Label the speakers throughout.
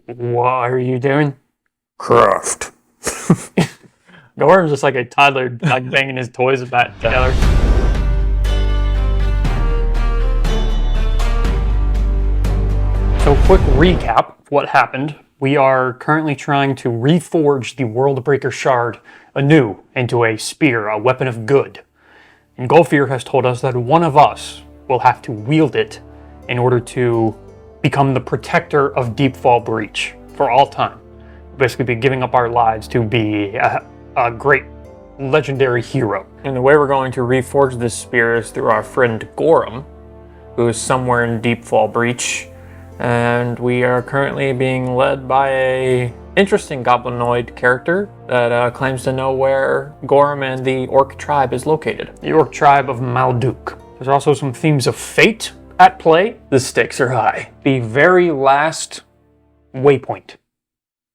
Speaker 1: What are you doing?
Speaker 2: Craft.
Speaker 1: Gorum's just like a toddler, like banging his toys back together. So, quick recap of what happened. We are currently trying to reforge the Worldbreaker Shard anew into a spear, a weapon of good. And Golfir has told us that one of us will have to wield it in order to become the protector of Deepfall Breach for all time. Basically be giving up our lives to be a great legendary hero. And the way we're going to reforge this spear is through our friend Gorum, who is somewhere in Deepfall Breach. And we are currently being led by a interesting goblinoid character that claims to know where Gorum and the orc tribe is located. The orc tribe of 𝐂𝐨𝐽. There's also some themes of fate at play. The stakes are high. The very last waypoint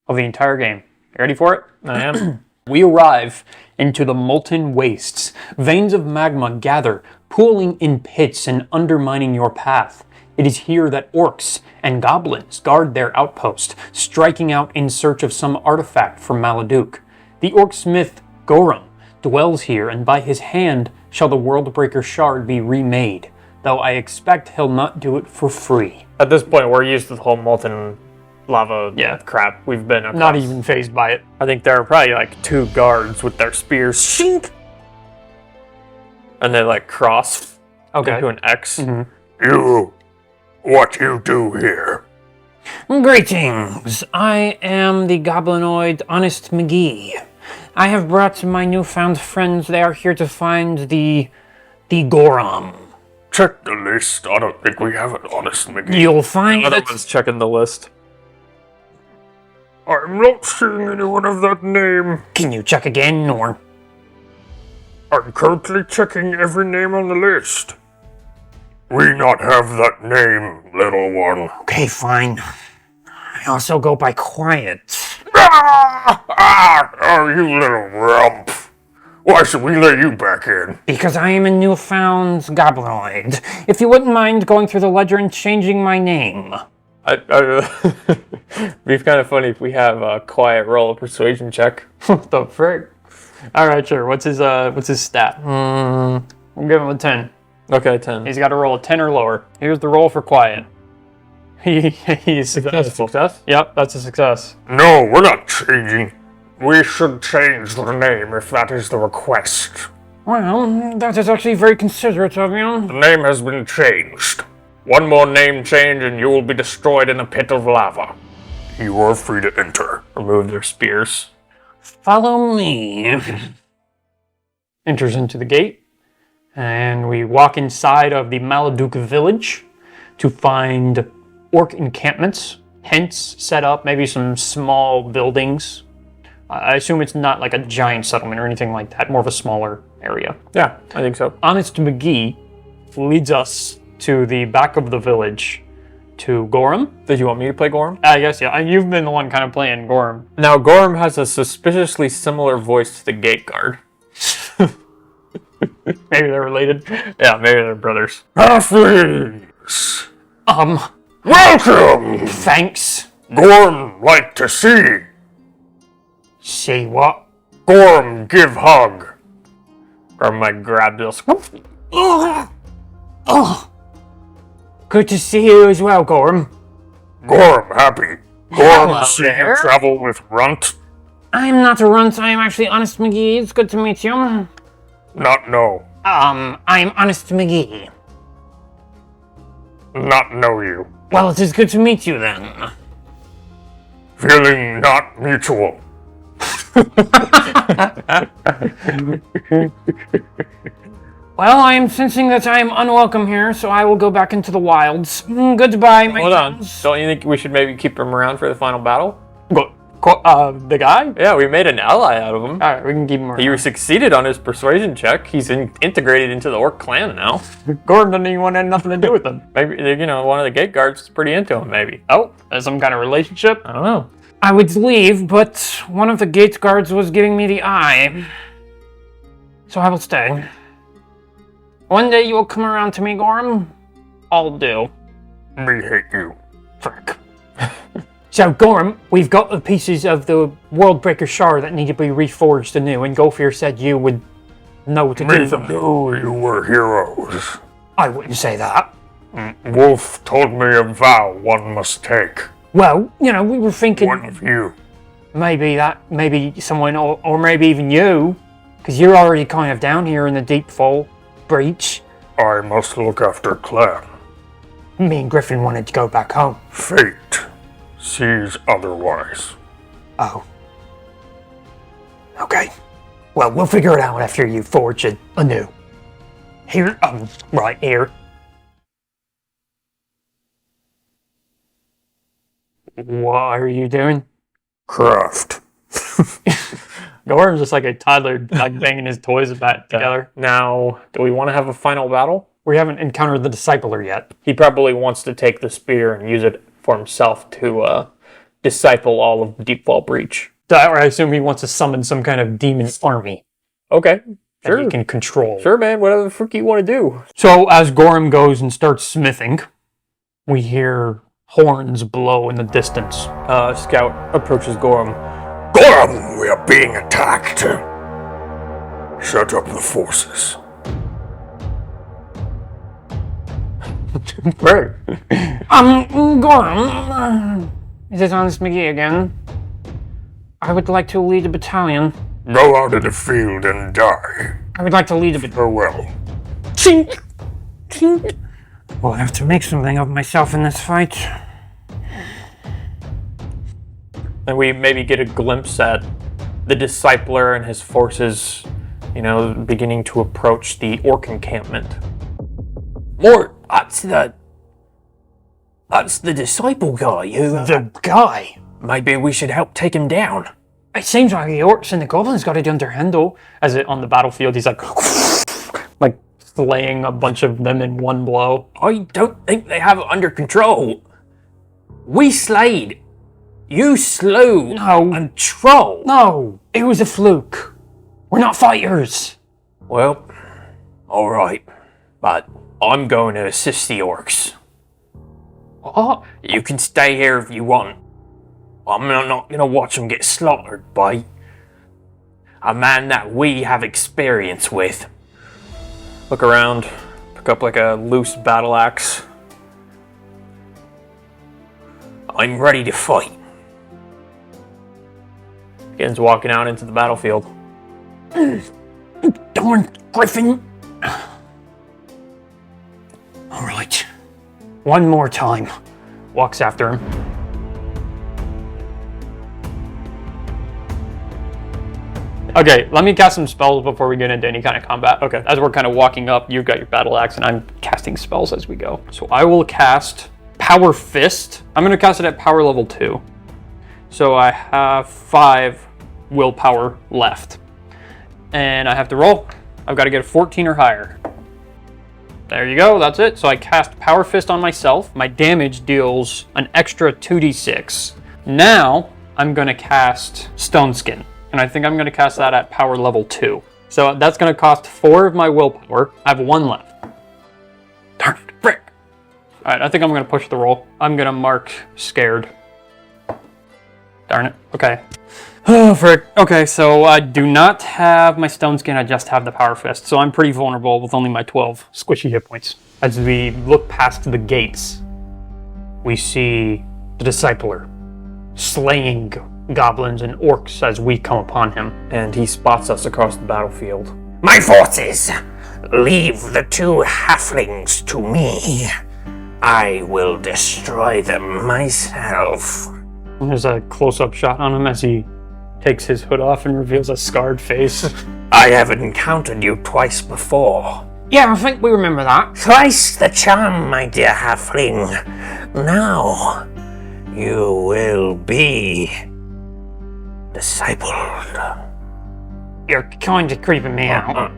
Speaker 1: of the entire game. You ready for it? I am. We arrive into the molten wastes. Veins of magma gather, pooling in pits and undermining your path. It is here that orcs and goblins guard their outpost, striking out in search of some artifact from 𝐂𝐿. The orc smith Gorum dwells here, and by his hand shall the Worldbreaker Shard be remade, though I expect he'll not do it for free. At this point, we're used to the whole molten lava crap. We've been not even fazed by it. I think there are probably like 2 guards with their spears, shink, and they like cross into an X.
Speaker 2: You, what you do here?
Speaker 3: Greetings. I am the goblinoid Honest McGee. I have brought my newfound friends. They are here to find the Gorum.
Speaker 2: Check the list. I don't think we have an Honest McGee.
Speaker 3: You'll find
Speaker 1: Another
Speaker 3: it.
Speaker 1: one's checking the list.
Speaker 2: I'm not seeing anyone of that name.
Speaker 3: Can you check again, or?
Speaker 2: I'm currently checking every name on the list. We not have that name, little one.
Speaker 3: Okay, fine. I also go by Quiet.
Speaker 2: Oh, you little rump. Why should we let you back in?
Speaker 3: Because I am a newfound goblinoid. If you wouldn't mind going through the ledger and changing my name.
Speaker 1: Be kind of funny if we have a Quiet roll a persuasion check. What the frick? All right, sure. What's his stat? We'll give him a 10. Okay, 10. He's got to roll a 10 or lower. Here's the roll for Quiet. He's successful. Success? Yep, that's a success.
Speaker 2: No, we're not changing. We should change the name if that is the request.
Speaker 3: Well, that is actually very considerate of you.
Speaker 2: The name has been changed. One more name change and you will be destroyed in a pit of lava. You are free to enter.
Speaker 1: Remove their spears.
Speaker 3: Follow me.
Speaker 1: Enters into the gate, and we walk inside of the 𝐂𝐿 village to find orc encampments, tents set up, maybe some small buildings. I assume it's not like a giant settlement or anything like that, more of a smaller area. Yeah, I think so. Honest McGee leads us to the back of the village to Gorum. Did you want me to play Gorum? I guess, yeah. You've been the one kind of playing Gorum. Now, Gorum has a suspiciously similar voice to the gate guard. Maybe they're related. Yeah, maybe they're brothers.
Speaker 2: Halflings! Welcome!
Speaker 3: Thanks.
Speaker 2: Gorum like to see.
Speaker 3: See what?
Speaker 2: Gorum give hug.
Speaker 1: Gorum might grab this.
Speaker 3: Good to see you as well, Gorum.
Speaker 2: Gorum happy. Gorum see you travel with Runt.
Speaker 3: I'm not a runt. I am actually Honest McGee. It's good to meet you.
Speaker 2: Not know.
Speaker 3: I'm Honest McGee.
Speaker 2: Not know you.
Speaker 3: Well, it is good to meet you then.
Speaker 2: Feeling not mutual.
Speaker 3: Well, I am sensing that I am unwelcome here, so I will go back into the wilds. Goodbye, my
Speaker 1: Hold on.
Speaker 3: friends.
Speaker 1: Don't you think we should maybe keep him around for the final battle?
Speaker 4: The guy?
Speaker 1: Yeah, we made an ally out of him.
Speaker 4: Alright, we can keep him around.
Speaker 1: He succeeded on his persuasion check. He's integrated into the orc clan now.
Speaker 4: Gordon doesn't even want to have nothing to do with him.
Speaker 1: Maybe, one of the gate guards is pretty into him, maybe.
Speaker 4: Oh, there's some kind of relationship?
Speaker 1: I don't know.
Speaker 3: I would leave, but one of the gate guards was giving me the eye. So I will stay. One day you will come around to me, Gorum. I'll do.
Speaker 2: Me hate you.
Speaker 3: Frick. So, Gorum, we've got the pieces of the Worldbreaker shard that need to be reforged anew, and Gopher said you would know what to do.
Speaker 2: Me knew you were heroes.
Speaker 3: I wouldn't say that.
Speaker 2: Wolf told me a vow one must take.
Speaker 3: Well, you know, we were thinking
Speaker 2: One of you.
Speaker 3: maybe someone, or maybe even you, because you're already kind of down here in the Deepfall breach.
Speaker 2: I must look after Clan.
Speaker 3: Me and Griffin wanted to go back home.
Speaker 2: Fate sees otherwise.
Speaker 3: Oh. Okay. Well, we'll figure it out after you forge it anew. Here, right here. What are you doing?
Speaker 2: Craft.
Speaker 4: Gorum's just like a toddler, like banging his toys back together.
Speaker 5: Now, do we want to have a final battle?
Speaker 1: We haven't encountered the Discipler yet.
Speaker 5: He probably wants to take the spear and use it for himself to disciple all of the Deepfall Breach.
Speaker 1: Or I assume he wants to summon some kind of demon army
Speaker 5: Okay,
Speaker 1: that
Speaker 5: sure.
Speaker 1: he can control.
Speaker 5: Sure, man, whatever the frick you want to do.
Speaker 1: So as Gorum goes and starts smithing, we hear horns blow in the distance.
Speaker 5: Scout approaches Gorum.
Speaker 2: Gorum, we are being attacked. Shut up the forces.
Speaker 1: Right.
Speaker 3: Gorum, is this Honest McGee again? I would like to lead a battalion.
Speaker 2: Go out of the field and die.
Speaker 3: I would like to lead a battalion.
Speaker 2: Farewell.
Speaker 3: Chink! Chink! We'll have to make something of myself in this fight.
Speaker 5: And we maybe get a glimpse at the Discipler and his forces, you know, beginning to approach the orc encampment.
Speaker 3: Mort, that's the disciple guy who... The guy?
Speaker 5: Maybe we should help take him down.
Speaker 3: It seems like the orcs and the goblins got it under handle.
Speaker 1: As it on the battlefield, he's like slaying a bunch of them in one blow.
Speaker 3: I don't think they have it under control. We slayed. You slew a troll. No, it was a fluke. We're not fighters.
Speaker 5: Well, alright, but I'm going to assist the orcs.
Speaker 1: Oh,
Speaker 5: You can stay here if you want. I'm not going to watch them get slaughtered by a man that we have experience with. Look around, pick up like a loose battle axe. I'm ready to fight. Begins walking out into the battlefield.
Speaker 3: Darn Griffin. All right. One more time.
Speaker 1: walks after him. Okay, let me cast some spells before we get into any kind of combat.
Speaker 5: Okay.
Speaker 1: As we're kind of walking up, you've got your battle axe, and I'm casting spells as we go. So I will cast Power Fist. I'm going to cast it at power level 2. So I have 5 willpower left. And I have to roll. I've got to get a 14 or higher. There you go, that's it. So I cast Power Fist on myself. My damage deals an extra 2d6. Now, I'm going to cast Stone Skin. And I think I'm going to cast that at power level 2. So that's going to cost 4 of my willpower. I have 1 left. Darn it, frick. Alright, I think I'm going to push the roll. I'm going to mark scared. Darn it. Okay. Oh, frick. Okay, so I do not have my Stone Skin, I just have the Power Fist. So I'm pretty vulnerable with only my 12 squishy hit points. As we look past the gates, we see the Discipler slaying goblins and orcs as we come upon him.
Speaker 5: And he spots us across the battlefield.
Speaker 6: My forces, leave the 2 halflings to me. I will destroy them myself.
Speaker 1: And there's a close-up shot on him as he takes his hood off and reveals a scarred face.
Speaker 6: I have encountered you twice before.
Speaker 3: Yeah, I think we remember that.
Speaker 6: Thrice the charm, my dear halfling. Now, you will be discipled.
Speaker 3: You're kind of creeping me out.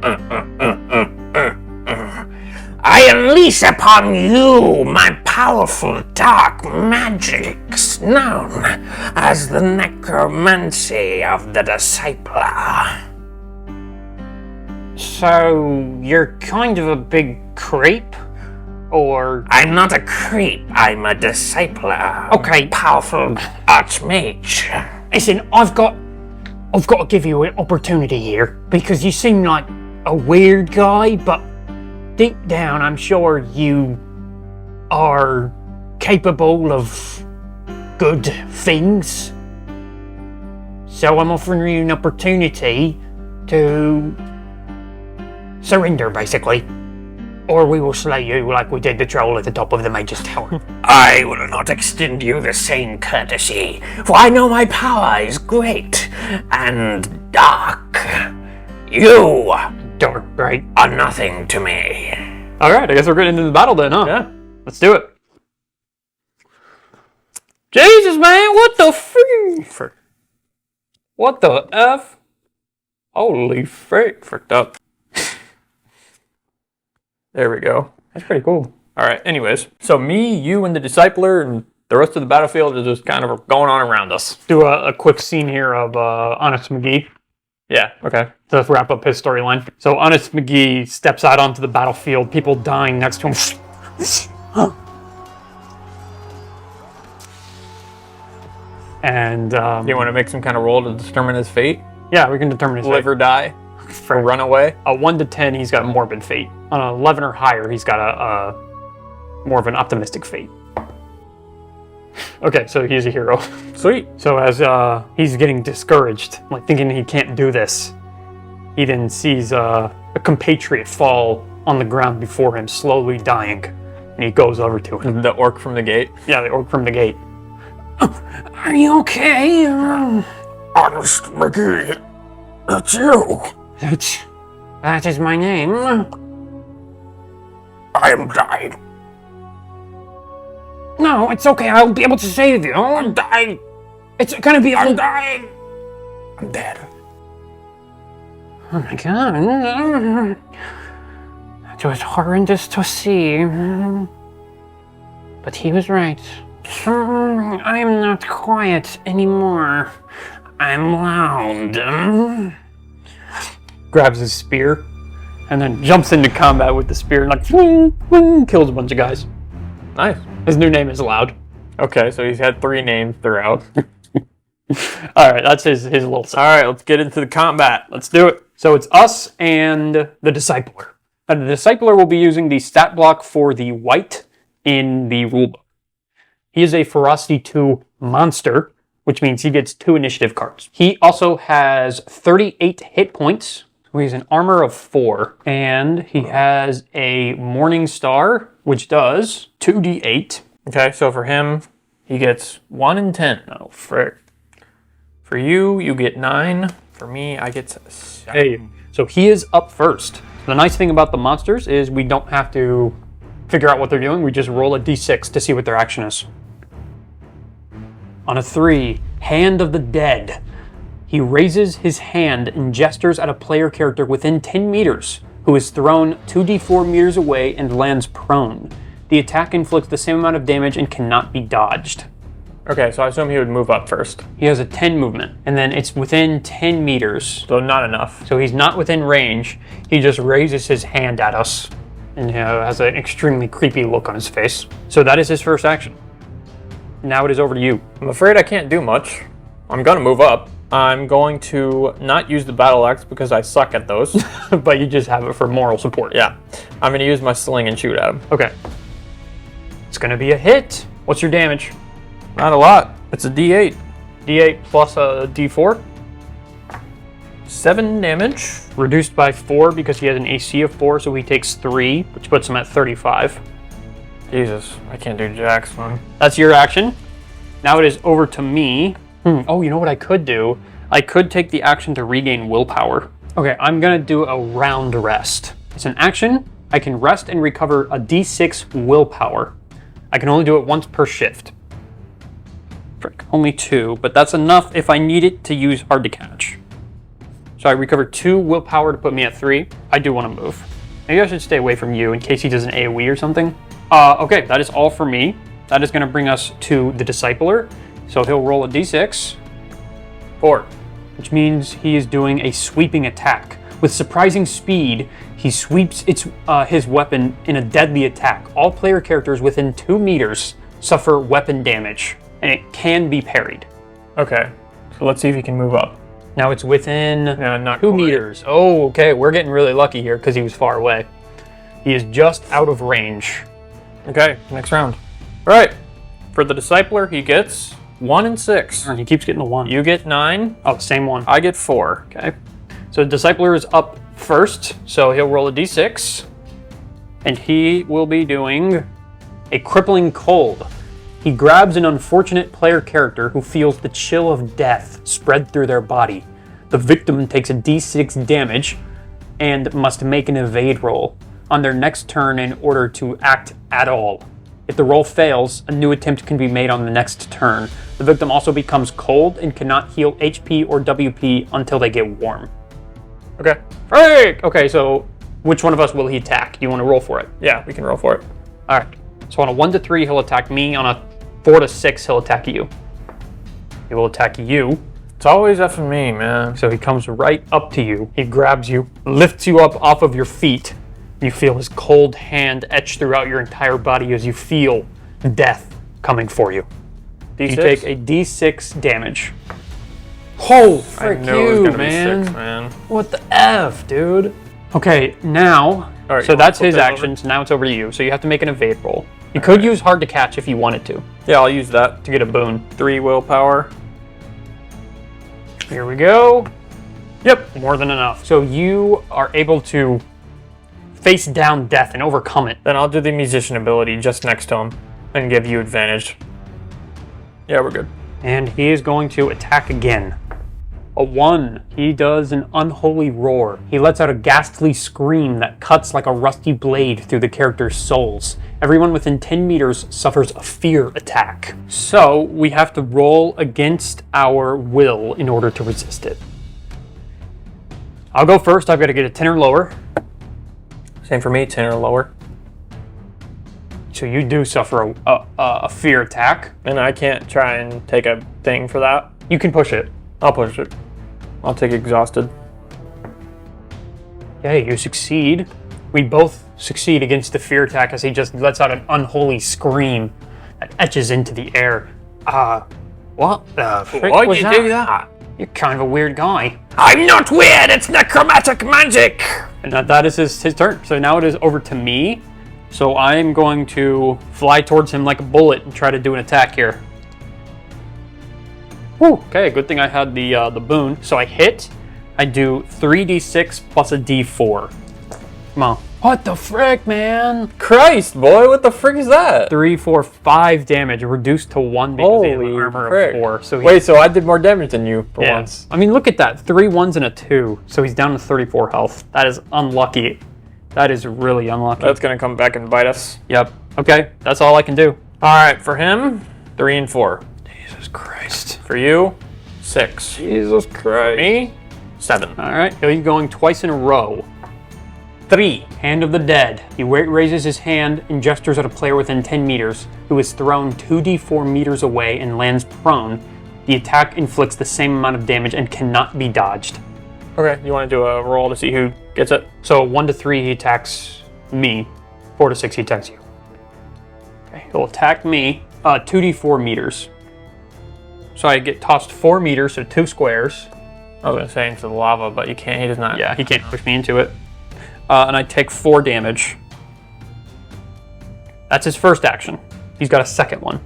Speaker 6: I unleash upon you my powerful dark magics, known as the necromancy of the discipler.
Speaker 3: So, you're kind of a big creep? Or...
Speaker 6: I'm not a creep, I'm a discipler.
Speaker 3: Okay.
Speaker 6: Powerful Archmage.
Speaker 3: Listen, I've got to give you an opportunity here because you seem like a weird guy, but deep down, I'm sure you are capable of good things. So I'm offering you an opportunity to surrender, basically. Or we will slay you like we did the troll at the top of the Mage's Tower.
Speaker 6: I will not extend you the same courtesy, for I know my power is great and dark. You
Speaker 3: Dark, right?
Speaker 6: are nothing to me.
Speaker 1: All right, I guess we're getting into the battle then, huh?
Speaker 5: Yeah.
Speaker 1: Let's do it. Jesus, man, what the freak? What the F? Holy frick.
Speaker 5: Fricked up. There we go.
Speaker 1: That's pretty cool.
Speaker 5: All right, anyways. So me, you, and the Discipler, and the rest of the battlefield is just kind of going on around us.
Speaker 1: Do a quick scene here of Honest McGee
Speaker 5: Yeah, okay.
Speaker 1: to wrap up his storyline. So Honest McGee steps out onto the battlefield, people dying next to him. And
Speaker 5: Do you want to make some kind of roll to determine his fate?
Speaker 1: yeah, we can determine his
Speaker 5: Live or die?
Speaker 1: fate.
Speaker 5: Or run away?
Speaker 1: A 1 to 10, he's got a morbid fate. On an 11 or higher, he's got a more of an optimistic fate. Okay, so he's a hero.
Speaker 5: Sweet.
Speaker 1: So as he's getting discouraged, like thinking he can't do this, he then sees a compatriot fall on the ground before him, slowly dying. And he goes over to him.
Speaker 5: The orc from the gate.
Speaker 1: Yeah, the orc from the gate.
Speaker 3: Are you okay?
Speaker 2: Honest McGee, it's you.
Speaker 3: That is my name.
Speaker 2: I am dying.
Speaker 3: No, it's okay. I'll be able to save you.
Speaker 2: I'm dying.
Speaker 3: It's gonna be.
Speaker 2: I'm dying. I'm dead.
Speaker 3: Oh my god. It was horrendous to see. But he was right. I am not quiet anymore. I'm loud.
Speaker 1: Grabs his spear, and then jumps into combat with the spear and like swing, swing, kills a bunch of guys.
Speaker 5: Nice.
Speaker 1: His new name is Loud.
Speaker 5: Okay, so he's had 3 names throughout.
Speaker 1: All right, that's his little.
Speaker 5: All right, let's get into the combat.
Speaker 1: Let's do it. So it's us and the Discipler. And the Discipler will be using the stat block for the white in the rulebook. He is a Ferocity 2 monster, which means he gets 2 initiative cards. He also has 38 hit points. So he has an armor of 4. And he has a Morning Star, which does 2d8.
Speaker 5: Okay, so for him, he gets 1 and 10.
Speaker 1: Oh, frick.
Speaker 5: For you, you get 9. For me, I get 7.
Speaker 1: Hey, so he is up first. The nice thing about the monsters is we don't have to figure out what they're doing. We just roll a d6 to see what their action is. On a 3, Hand of the Dead. He raises his hand and gestures at a player character within 10 meters, who is thrown 2d4 meters away and lands prone. The attack inflicts the same amount of damage and cannot be dodged.
Speaker 5: Okay, so I assume he would move up first.
Speaker 1: He has a 10 movement, and then it's within 10 meters.
Speaker 5: So not enough.
Speaker 1: So he's not within range. He just raises his hand at us and has an extremely creepy look on his face. So that is his first action. Now it is over to you.
Speaker 5: I'm afraid I can't do much. I'm gonna move up. I'm going to not use the battle axe because I suck at those.
Speaker 1: But you just have it for moral support.
Speaker 5: Yeah. I'm gonna use my sling and shoot at him.
Speaker 1: Okay. It's gonna be a hit. What's your damage?
Speaker 5: Not a lot. It's a D8.
Speaker 1: D8 plus a D4.
Speaker 5: 7 damage.
Speaker 1: Reduced by 4 because he has an AC of 4, so he takes 3, which puts him at 35.
Speaker 5: Jesus, I can't do jacks, man.
Speaker 1: That's your action. Now it is over to me. Oh, you know what I could do? I could take the action to regain willpower. Okay, I'm gonna do a round rest. It's an action. I can rest and recover a d6 willpower. I can only do it once per shift. Frick, only 2, but that's enough if I need it to use hard to catch. So I recover 2 willpower to put me at 3. I do want to move. Maybe I should stay away from you in case he does an AoE or something. Okay, that is all for me. That is going to bring us to the Discipler. So he'll roll a d6. 4. Which means he is doing a sweeping attack. With surprising speed, he sweeps his weapon in a deadly attack. All player characters within 2 meters suffer weapon damage, and it can be parried.
Speaker 4: Okay, so let's see if he can move up.
Speaker 1: Now it's within
Speaker 4: Yeah, not
Speaker 1: 2
Speaker 4: quite.
Speaker 1: meters. Oh, okay. We're getting really lucky here because he was far away. He is just out of range.
Speaker 4: Okay, next round. All right, for the Discipler, he gets 1 and 6.
Speaker 1: And he keeps getting the 1.
Speaker 4: You get 9.
Speaker 1: Oh, same one.
Speaker 4: I get 4.
Speaker 1: Okay. So Discipler is up first, so he'll roll a d6. And he will be doing a crippling cold. He grabs an unfortunate player character who feels the chill of death spread through their body. The victim takes a d6 damage and must make an evade roll on their next turn in order to act at all. If the roll fails, a new attempt can be made on the next turn. The victim also becomes cold and cannot heal HP or WP until they get warm.
Speaker 4: Okay.
Speaker 1: Frick! Okay, so which one of us will he attack? Do you want to roll for it?
Speaker 4: Yeah, we can roll for it.
Speaker 1: All right. So on a 1 to 3, he'll attack me. On a 4 to 6, he'll attack you. He will attack you.
Speaker 4: It's always effing me, man.
Speaker 1: So he comes right up to you. He grabs you, lifts you up off of your feet. You feel his cold hand etch throughout your entire body as you feel death coming for you.
Speaker 4: D6?
Speaker 1: You take a d6 damage. Oh, frick
Speaker 4: I know it was
Speaker 1: you,
Speaker 4: gonna
Speaker 1: man.
Speaker 4: be 6, man.
Speaker 1: What the F, dude? Okay, now,
Speaker 4: All right,
Speaker 1: so
Speaker 4: you
Speaker 1: that's
Speaker 4: wanna
Speaker 1: his
Speaker 4: flip that
Speaker 1: action, so now it's over to you. So you have to make an evade roll. You could use hard to catch if you wanted to
Speaker 4: Yeah, I'll use that.
Speaker 1: get a boon.
Speaker 4: 3 willpower.
Speaker 1: Here we go. Yep, more than enough. So you are able to face down death and overcome it.
Speaker 4: Then I'll do the musician ability just next to him and give you advantage. Yeah, we're good.
Speaker 1: And he is going to attack again. A 1. He does an unholy roar. He lets out a ghastly scream that cuts like a rusty blade through the character's souls. Everyone within 10 meters suffers a fear attack. So we have to roll against our will in order to resist it. I'll go first. I've got to get a 10 or lower.
Speaker 4: Same for me, 10 or lower.
Speaker 1: So you do suffer a fear attack.
Speaker 4: And I can't try and take a thing for that.
Speaker 1: You can push it.
Speaker 4: I'll push it. I'll take exhausted.
Speaker 1: Okay, you succeed. We both succeed against the fear attack as he just lets out an unholy scream that etches into the air. What the frick
Speaker 4: Why'd
Speaker 1: was
Speaker 4: you
Speaker 1: that?
Speaker 4: do that?
Speaker 1: You're kind of a weird guy.
Speaker 6: I'm not weird, it's necromantic magic!
Speaker 1: And that is his turn. So now it is over to me. So I am going to fly towards him like a bullet and try to do an attack here. Whew, okay, good thing I had the boon. So I hit. I do 3d6 plus a d4. Come on. What the frick, man?
Speaker 4: Christ, boy, what the frick is that?
Speaker 1: 3, 4, 5 damage, reduced to 1 because he has an
Speaker 4: Holy
Speaker 1: armor
Speaker 4: frick.
Speaker 1: of 4. So he,
Speaker 4: Wait, so I did more damage than you for
Speaker 1: yeah.
Speaker 4: once.
Speaker 1: I mean, look at that. 3 1s and a 2. So he's down to 34 health. That is unlucky. That is really unlucky.
Speaker 4: That's gonna come back and bite us.
Speaker 1: Yep. Okay, that's all I can do.
Speaker 4: Alright, for him, 3 and 4.
Speaker 1: Jesus Christ.
Speaker 4: For you, 6.
Speaker 1: Jesus Christ.
Speaker 4: Me, 7.
Speaker 1: All right, he's going twice in a row. 3, Hand of the Dead. He raises his hand and gestures at a player within 10 meters, who is thrown 2d4 meters away and lands prone. The attack inflicts the same amount of damage and cannot be dodged.
Speaker 4: Okay, you wanna do a roll to see who gets it?
Speaker 1: So 1 to 3, he attacks me. 4 to 6, he attacks you. Okay, he'll attack me 2d4 meters. So I get tossed 4 meters, so 2 squares.
Speaker 4: I was gonna say into the lava, but you can't, he does not.
Speaker 1: Yeah, he can't push me into it. And I take 4 damage. That's his first action. He's got a second one.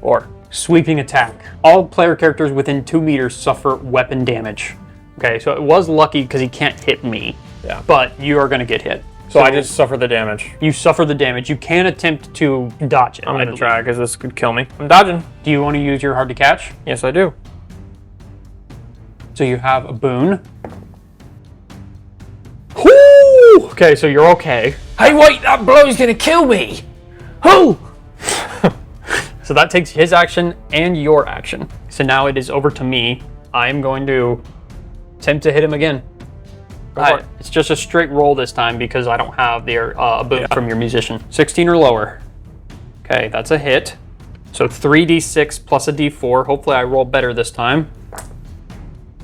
Speaker 4: 4.
Speaker 1: Sweeping attack. All player characters within 2 meters suffer weapon damage. Okay, so it was lucky because he can't hit me.
Speaker 4: Yeah.
Speaker 1: But you are going to get hit.
Speaker 4: So I just suffer the damage.
Speaker 1: You suffer the damage. You can attempt to dodge it.
Speaker 4: I'm
Speaker 1: I
Speaker 4: gonna
Speaker 1: believe.
Speaker 4: try because this could kill me. I'm dodging.
Speaker 1: Do you want to use your hard to catch?
Speaker 4: Yes, I do.
Speaker 1: So you have a boon. Whoo! Okay, so you're okay.
Speaker 6: Hey, wait, that blow's gonna kill me! Who?
Speaker 1: So that takes his action and your action. So now it is over to me. I am going to attempt to hit him again.
Speaker 4: for it.
Speaker 1: It's just a straight roll this time because I don't have the boon from your musician. 16 or lower. Okay, that's a hit. So 3d6 plus a d4. Hopefully I roll better this time.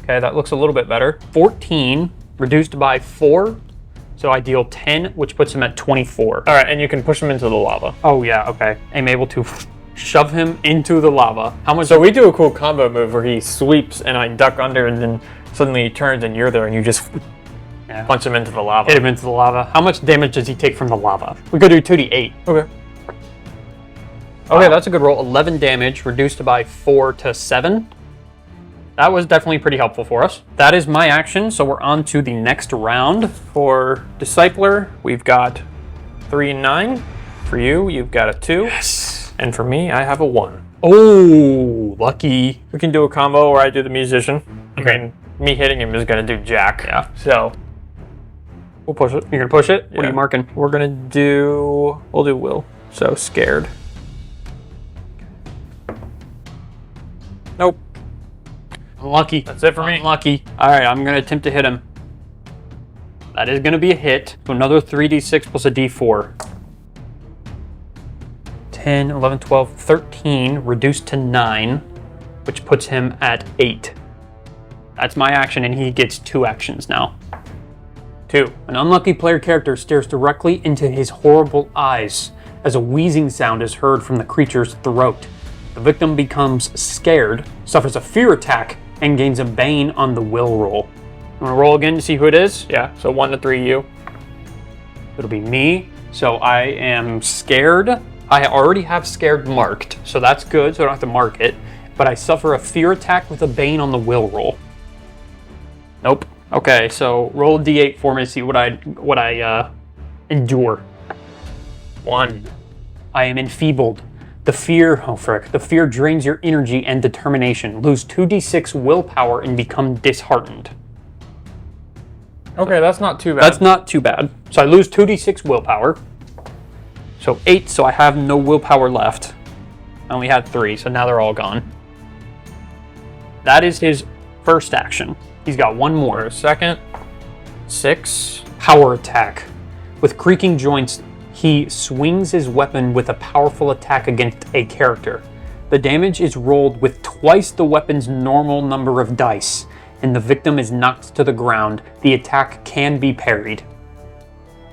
Speaker 1: Okay, that looks a little bit better. 14 reduced by 4. So I deal 10, which puts him at 24.
Speaker 4: Alright, and you can push him into the lava.
Speaker 1: Oh yeah, okay. I'm able to shove him into the lava. How much?
Speaker 4: So we do a cool combo move where he sweeps and I duck under, and then suddenly he turns and you're there and you just punch him into the lava.
Speaker 1: Hit him into the lava. How much damage does he take from the lava? We could do 2d8.
Speaker 4: Okay.
Speaker 1: Okay, that's a good roll. 11 damage, reduced by 4 to 7. That was definitely pretty helpful for us. That is my action, so we're on to the next round.
Speaker 4: For Discipler, we've got 3 and 9. For you, you've got a 2.
Speaker 1: Yes.
Speaker 4: And for me, I have a 1.
Speaker 1: Oh, lucky.
Speaker 4: We can do a combo where I do the musician.
Speaker 1: Okay.
Speaker 4: I mean, me hitting him is going to do jack.
Speaker 1: Yeah.
Speaker 4: So, we'll push it.
Speaker 1: You're gonna push it? What are
Speaker 4: Yeah.
Speaker 1: you marking?
Speaker 4: We'll do will. So, scared. Nope.
Speaker 1: Unlucky.
Speaker 4: That's it for me.
Speaker 1: Unlucky. All right, I'm gonna attempt to hit him. That is gonna be a hit. So another 3d6 plus a d4. 10, 11, 12, 13, reduced to 9, which puts him at 8. That's my action, and he gets 2 actions now. 2. An unlucky player character stares directly into his horrible eyes as a wheezing sound is heard from the creature's throat. The victim becomes scared, suffers a fear attack, and gains a bane on the will roll. I'm gonna roll again to see who it is.
Speaker 4: Yeah, so 1 to 3 you.
Speaker 1: It'll be me. So I am scared. I already have scared marked, so that's good, so I don't have to mark it. But I suffer a fear attack with a bane on the will roll. Nope. Okay, so roll a d8 for me to see what I endure.
Speaker 4: 1.
Speaker 1: I am enfeebled. The fear drains your energy and determination. Lose 2d6 willpower and become disheartened.
Speaker 4: Okay, that's not too bad.
Speaker 1: That's not too bad. So I lose 2d6 willpower. So 8, so I have no willpower left. I only had 3, so now they're all gone. That is his first action. He's got one
Speaker 4: For
Speaker 1: more.
Speaker 4: a second. 6.
Speaker 1: Power attack. With creaking joints, he swings his weapon with a powerful attack against a character. The damage is rolled with twice the weapon's normal number of dice, and the victim is knocked to the ground. The attack can be parried.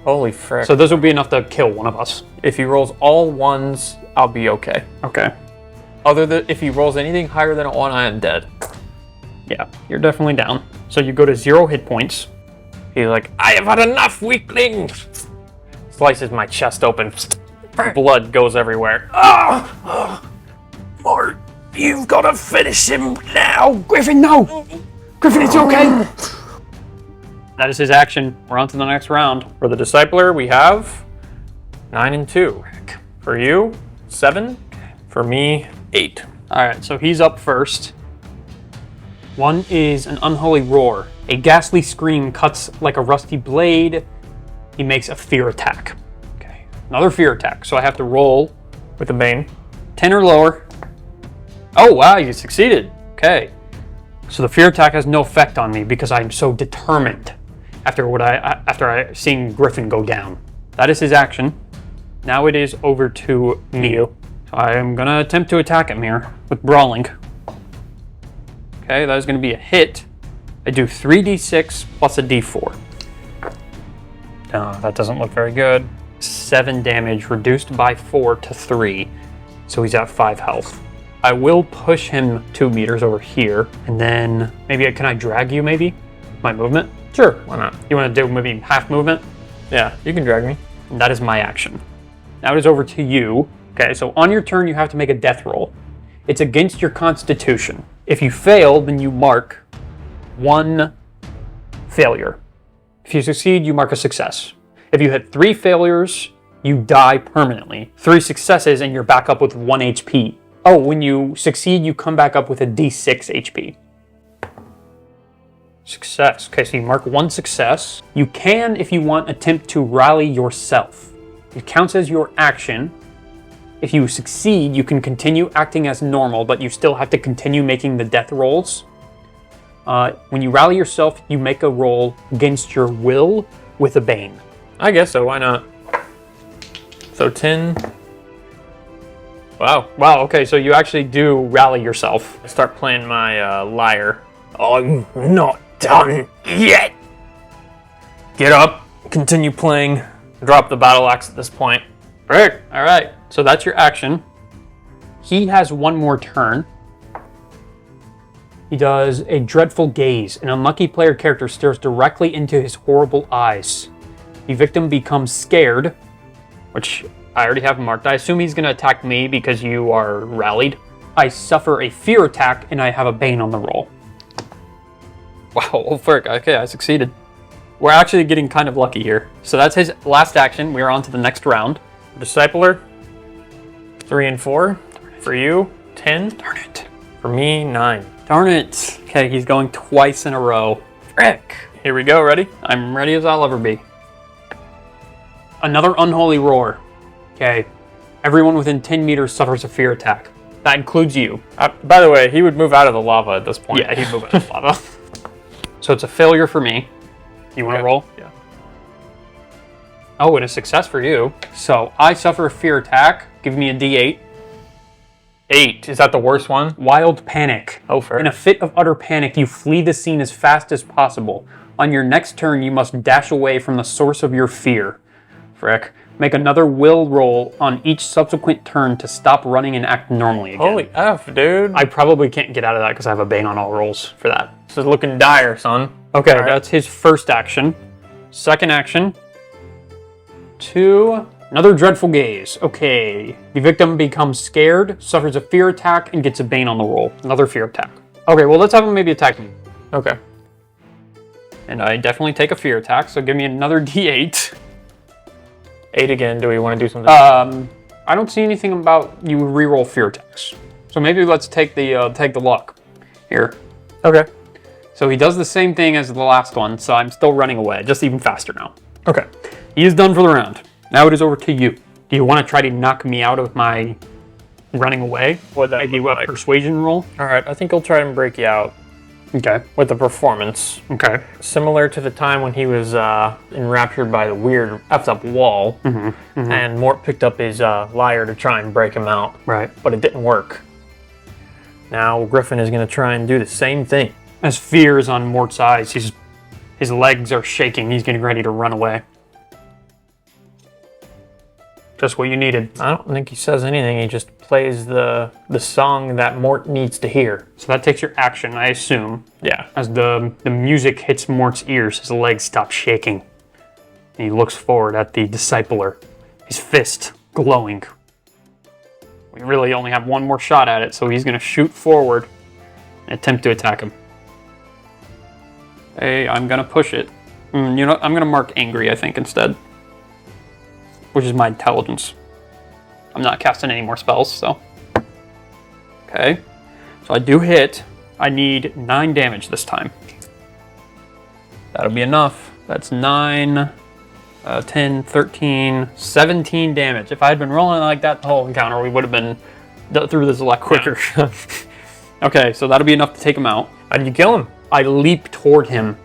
Speaker 4: Holy frick.
Speaker 1: So this will be enough to kill one of us.
Speaker 4: if he rolls all 1s, I'll be okay.
Speaker 1: Okay.
Speaker 4: If he rolls anything higher than a 1, I am dead.
Speaker 1: Yeah, you're definitely down. So you go to 0 hit points.
Speaker 4: He's like, I have had enough, weakling! Slices my chest open. Blood goes everywhere.
Speaker 6: Mort, you've got to finish him now.
Speaker 3: Griffin, no! Griffin, it's okay!
Speaker 1: That is his action. We're on to the next round.
Speaker 4: For the Discipler, we have 9 and 2. For you, 7. For me, 8.
Speaker 1: Alright, so he's up first. One is an unholy roar. A ghastly scream cuts like a rusty blade. He makes a fear attack. Okay, another fear attack. So I have to roll
Speaker 4: With the Bane.
Speaker 1: 10 or lower. Oh wow, you succeeded. Okay. So the fear attack has no effect on me because I'm so determined after I seeing Griffin go down. That is his action. Now it is over to me. I am gonna attempt to attack him here with brawling. Okay, that is gonna be a hit. I do 3d6 plus a d4. No, that doesn't look very good. 7 damage, reduced by 4 to 3. So he's at 5 health. I will push him 2 meters over here, and then can I drag you maybe? My movement?
Speaker 4: Sure, why not?
Speaker 1: You want to do maybe half movement?
Speaker 4: Yeah, you can drag me.
Speaker 1: And that is my action. Now it is over to you. Okay, so on your turn you have to make a death roll. It's against your constitution. If you fail, then you mark 1 failure. If you succeed, you mark a success. If you hit 3 failures, you die permanently. 3 successes and you're back up with 1 HP. Oh, when you succeed, you come back up with a d6 HP. Success. Okay, so you mark 1 success. You can, if you want, attempt to rally yourself. It counts as your action. If you succeed, you can continue acting as normal, but you still have to continue making the death rolls. When you rally yourself, you make a roll against your will with a bane.
Speaker 4: I guess so, why not? So 10. Wow.
Speaker 1: Wow, okay, so you actually do rally yourself.
Speaker 4: I start playing my lyre.
Speaker 6: I'm not done yet.
Speaker 4: Get up, continue playing, drop the battle axe at this point.
Speaker 1: All right, so that's your action. he has one more turn. He does a dreadful gaze. An unlucky player character stares directly into his horrible eyes. The victim becomes scared, which I already have marked. I assume he's going to attack me because you are rallied. I suffer a fear attack, and I have a Bane on the roll. Wow, oh frick, okay, I succeeded. We're actually getting kind of lucky here. So that's his last action. We are on to the next round.
Speaker 4: Discipler, 3 and 4. For you, 10.
Speaker 1: Darn it.
Speaker 4: For me, 9.
Speaker 1: Darn it. Okay, he's going twice in a row. Frick.
Speaker 4: Here we go, ready?
Speaker 1: I'm ready as I'll ever be. Another unholy roar. Okay. Everyone within 10 meters suffers a fear attack. That includes you.
Speaker 4: By the way, he would move out of the lava at this point.
Speaker 1: Yeah, he'd move out of lava. So it's a failure for me. You want to roll?
Speaker 4: Yeah.
Speaker 1: Oh, and a success for you. So I suffer a fear attack. Give me a D8.
Speaker 4: 8. Is that the worst one?
Speaker 1: Wild panic.
Speaker 4: Oh, fair.
Speaker 1: In a fit of utter panic, you flee the scene as fast as possible. On your next turn, you must dash away from the source of your fear. Frick. Make another will roll on each subsequent turn to stop running and act normally again.
Speaker 4: Holy F, dude.
Speaker 1: I probably can't get out of that because I have a Bane on all rolls for that.
Speaker 4: This is looking dire, son.
Speaker 1: Okay,
Speaker 4: All right.
Speaker 1: that's his first action. Second action. 2. Another dreadful gaze. Okay. The victim becomes scared, suffers a fear attack, and gets a Bane on the roll. Another fear attack. Okay, well, let's have him maybe attack me.
Speaker 4: Okay.
Speaker 1: And I definitely take a fear attack, so give me another D8.
Speaker 4: 8 again. Do we want to do something?
Speaker 1: I don't see anything about you reroll fear attacks. So maybe let's take the luck here.
Speaker 4: Okay.
Speaker 1: So he does the same thing as the last one, so I'm still running away, just even faster now.
Speaker 4: Okay.
Speaker 1: He is done for the round. Now it is over to you. Do you want to try to knock me out of my running away?
Speaker 4: What'd that
Speaker 1: Maybe
Speaker 4: look
Speaker 1: a
Speaker 4: like?
Speaker 1: Persuasion roll?
Speaker 4: All right. I think I'll try and break you out
Speaker 1: Okay.
Speaker 4: with a performance.
Speaker 1: Okay.
Speaker 4: Similar to the time when he was enraptured by the weird effed up wall, and Mort picked up his lyre to try and break him out,
Speaker 1: Right.
Speaker 4: but it didn't work. Now Griffin is going to try and do the same thing.
Speaker 1: As fear is on Mort's eyes, his legs are shaking. He's getting ready to run away. Just what you needed.
Speaker 4: I don't think he says anything. He just plays the song that Mort needs to hear.
Speaker 1: So that takes your action, I assume.
Speaker 4: Yeah.
Speaker 1: As the music hits Mort's ears, his legs stop shaking. And he looks forward at the discipler, his fist glowing. We really only have one more shot at it, so he's going to shoot forward and attempt to attack him. Hey, I'm going to push it. You know what? I'm going to mark angry, I think, instead. Which is my intelligence. I'm not casting any more spells, so. Okay. So I do hit. I need 9 damage this time. That'll be enough. That's 9, 10, 13, 17 damage. If I had been rolling like that the whole encounter, we would have been through this a lot quicker. Okay, so that'll be enough to take him out.
Speaker 4: How'd you kill him?
Speaker 1: I leap toward him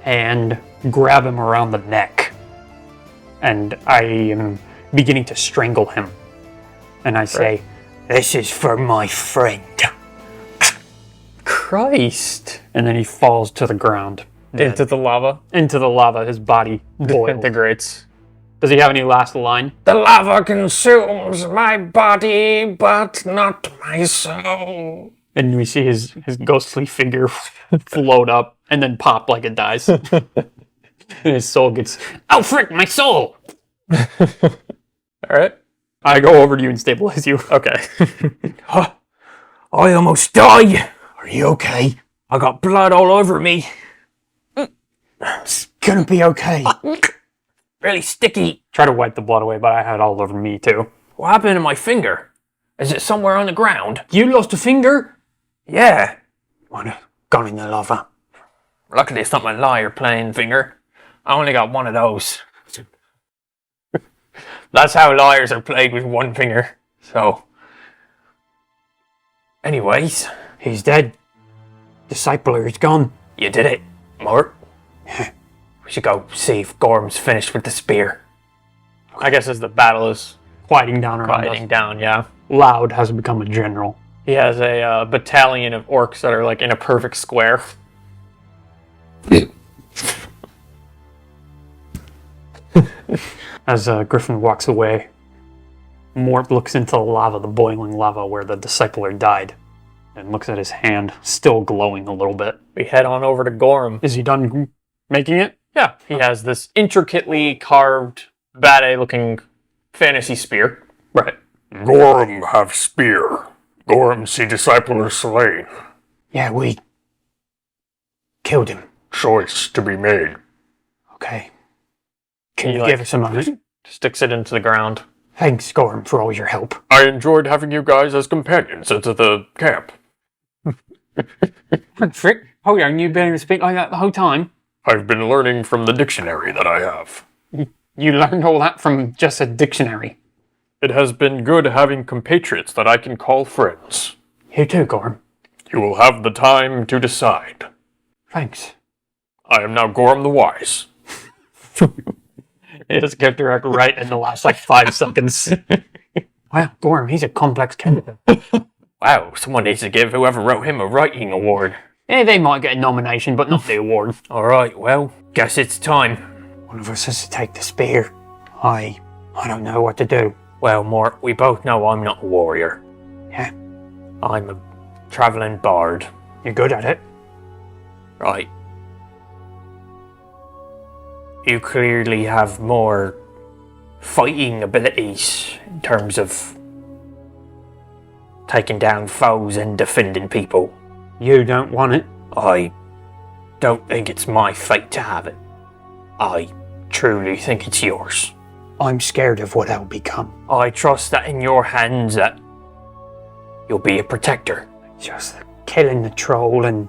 Speaker 1: and grab him around the neck. And I am beginning to strangle him. And I say, "This is for my friend."
Speaker 4: Christ.
Speaker 1: And then he falls to the ground.
Speaker 4: Into the lava.
Speaker 1: Into the lava, his body boils.
Speaker 4: Disintegrates.
Speaker 1: Does he have any last line?
Speaker 6: The lava consumes my body, but not my soul.
Speaker 1: And we see his ghostly figure float up and then pop like it dies. And his soul gets, "Oh frick, my soul!"
Speaker 4: All right.
Speaker 1: I go over to you and stabilize you.
Speaker 4: Okay.
Speaker 6: I almost died. Are you okay? I got blood all over me.
Speaker 3: It's gonna be okay.
Speaker 6: Really sticky.
Speaker 1: Try to wipe the blood away, but I had it all over me too.
Speaker 6: What happened to my finger? Is it somewhere on the ground?
Speaker 1: You lost a finger?
Speaker 6: Yeah.
Speaker 3: Might have gone in the lava.
Speaker 6: Luckily it's not my lyre playing finger. I only got one of those. That's how lyres are played, with one finger. So. Anyways,
Speaker 3: He's dead. Discipler is gone.
Speaker 6: you did it, Mort. We should go see if Gorum's finished with the spear.
Speaker 4: I guess as the battle is
Speaker 1: Quieting down around
Speaker 4: quieting
Speaker 1: us.
Speaker 4: down, yeah.
Speaker 1: Loud has become a general.
Speaker 4: He has a battalion of orcs that are like in a perfect square.
Speaker 1: As Griffin walks away, Mort looks into the lava, the boiling lava where the discipler died, and looks at his hand, still glowing a little bit.
Speaker 4: We head on over to Gorum.
Speaker 1: Is he done making it?
Speaker 4: Yeah, he has this intricately carved, bad-looking fantasy spear.
Speaker 1: Right.
Speaker 2: Gorum have spear. Gorum see discipler slain.
Speaker 3: Yeah, we killed him.
Speaker 2: Choice to be made.
Speaker 3: Okay. Can
Speaker 4: He,
Speaker 3: you
Speaker 4: like,
Speaker 3: give us a moment?
Speaker 4: Sticks it into the ground.
Speaker 3: Thanks, Gorum, for all your help.
Speaker 2: I enjoyed having you guys as companions into the camp.
Speaker 1: Frick, hold on, you've been able to speak like that the whole time?
Speaker 2: I've been learning from the dictionary that I have.
Speaker 1: You learned all that from just a dictionary.
Speaker 2: It has been good having compatriots that I can call friends.
Speaker 3: You too, Gorum.
Speaker 2: You will have the time to decide.
Speaker 3: Thanks.
Speaker 2: I am now Gorum the Wise.
Speaker 1: It just get direct right in the last 5 seconds.
Speaker 3: Wow, Gorum, he's a complex character.
Speaker 5: Wow, someone needs to give whoever wrote him a writing award.
Speaker 1: Yeah, they might get a nomination, but not the award.
Speaker 5: Alright, well, guess it's time.
Speaker 3: One of us has to take the spear. I don't know what to do.
Speaker 5: Well, Mort, we both know I'm not a warrior.
Speaker 3: Yeah,
Speaker 5: I'm a traveling bard.
Speaker 3: you're good at it.
Speaker 5: Right. You clearly have more fighting abilities in terms of taking down foes and defending people.
Speaker 3: You don't want it.
Speaker 5: I don't think it's my fate to have it. I truly think it's yours.
Speaker 3: I'm scared of what I'll become.
Speaker 5: I trust that in your hands that you'll be a protector.
Speaker 3: Just killing the troll and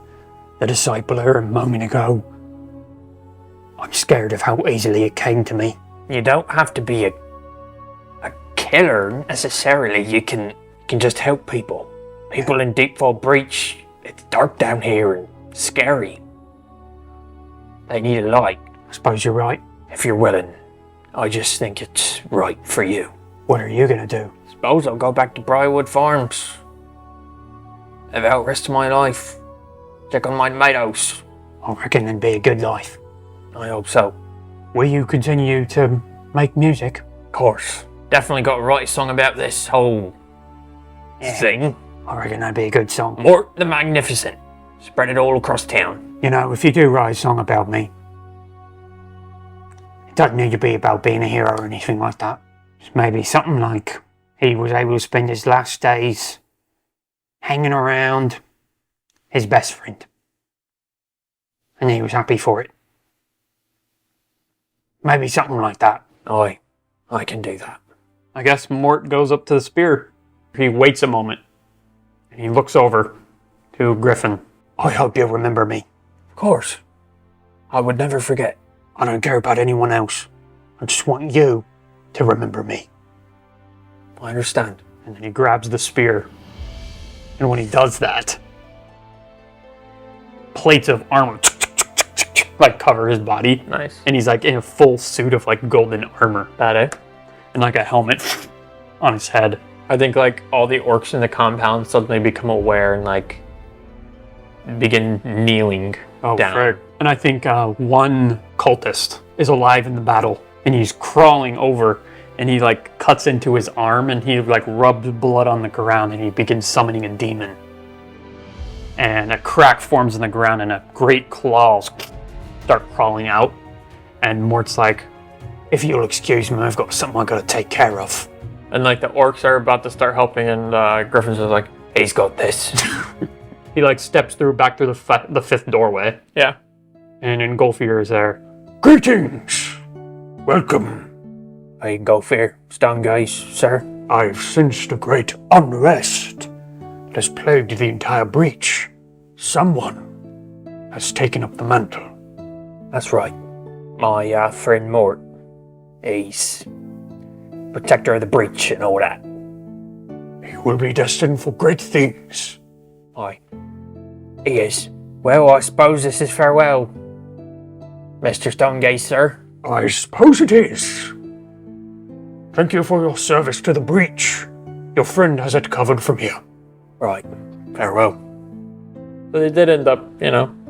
Speaker 3: the discipler a moment ago. I'm scared of how easily it came to me.
Speaker 5: You don't have to be a killer necessarily. You can just help people. People in Deepfall Breach, it's dark down here and scary. They need a light.
Speaker 3: I suppose you're right.
Speaker 5: If you're willing, I just think it's right for you.
Speaker 3: What are you gonna do?
Speaker 5: Suppose I'll go back to Briarwood Farms. Live out the rest of my life. Check on my tomatoes.
Speaker 3: I reckon it'd be a good life.
Speaker 5: I hope so.
Speaker 3: Will you continue to make music?
Speaker 5: Of course. Definitely got to write a song about this whole thing.
Speaker 3: I reckon that'd be a good song.
Speaker 5: Mort the Magnificent. Spread it all across town.
Speaker 3: You know, if you do write a song about me, it doesn't need to be about being a hero or anything like that. Just maybe something like he was able to spend his last days hanging around his best friend. And he was happy for it. Maybe something like that.
Speaker 5: I can do that.
Speaker 1: I guess Mort goes up to the spear. He waits a moment. And he looks over to Griffin.
Speaker 3: I hope you'll remember me.
Speaker 5: Of course. I would never forget.
Speaker 3: I don't care about anyone else. I just want you to remember me.
Speaker 5: I understand.
Speaker 1: And then he grabs the spear. And when he does that, plates of armor cover his body.
Speaker 4: Nice.
Speaker 1: And he's in a full suit of golden armor.
Speaker 4: That it.
Speaker 1: And a helmet on his head.
Speaker 4: I think all the orcs in the compound suddenly become aware and begin kneeling down.
Speaker 1: Frick. And I think one cultist is alive in the battle, and he's crawling over, and he cuts into his arm, and he rubs blood on the ground, and he begins summoning a demon. And a crack forms in the ground, and great claws start crawling out. And Mort's
Speaker 3: If you'll excuse me, I've got something I've got to take care of.
Speaker 4: And the orcs are about to start helping, and Griffin's just
Speaker 5: He's got this.
Speaker 1: he steps back through the fifth doorway,
Speaker 4: yeah.
Speaker 1: and Engulfir is there.
Speaker 2: Greetings. Welcome.
Speaker 5: I go fear, stone guys, sir.
Speaker 3: I've sensed a great unrest that has plagued the entire breach. Someone has taken up the mantle.
Speaker 5: That's right. My friend Mort. He's protector of the breach and all that.
Speaker 3: He will be destined for great things.
Speaker 5: Aye. He is. Well, I suppose this is farewell. Mr. Stonegaze, sir.
Speaker 3: I suppose it is. Thank you for your service to the breach. Your friend has it covered from here.
Speaker 5: Right. Farewell.
Speaker 4: So they did end up,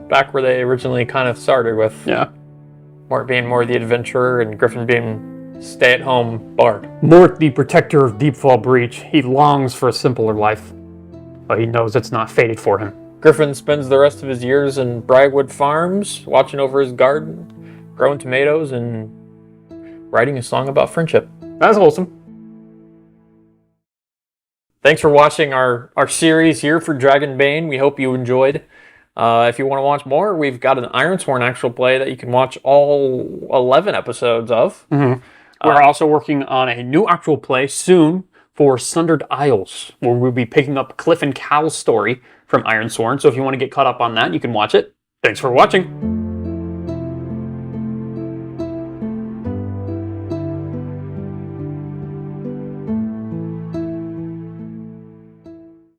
Speaker 4: back where they originally kind of started with.
Speaker 1: Yeah.
Speaker 4: Mort being more the adventurer and Griffin being stay-at-home bard.
Speaker 1: Mort, the protector of Deepfall Breach, he longs for a simpler life, but he knows it's not fated for him.
Speaker 4: Griffin spends the rest of his years in Bragwood Farms, watching over his garden, growing tomatoes, and writing a song about friendship.
Speaker 1: That's wholesome.
Speaker 4: Thanks for watching our series here for Dragonbane. We hope you enjoyed. If you want to watch more, we've got an Ironsworn actual play that you can watch all 11 episodes of.
Speaker 1: We're also working on a new actual play soon for Sundered Isles, where we'll be picking up Cliff and Cal's story from Ironsworn. So if you want to get caught up on that, you can watch it. Thanks for watching.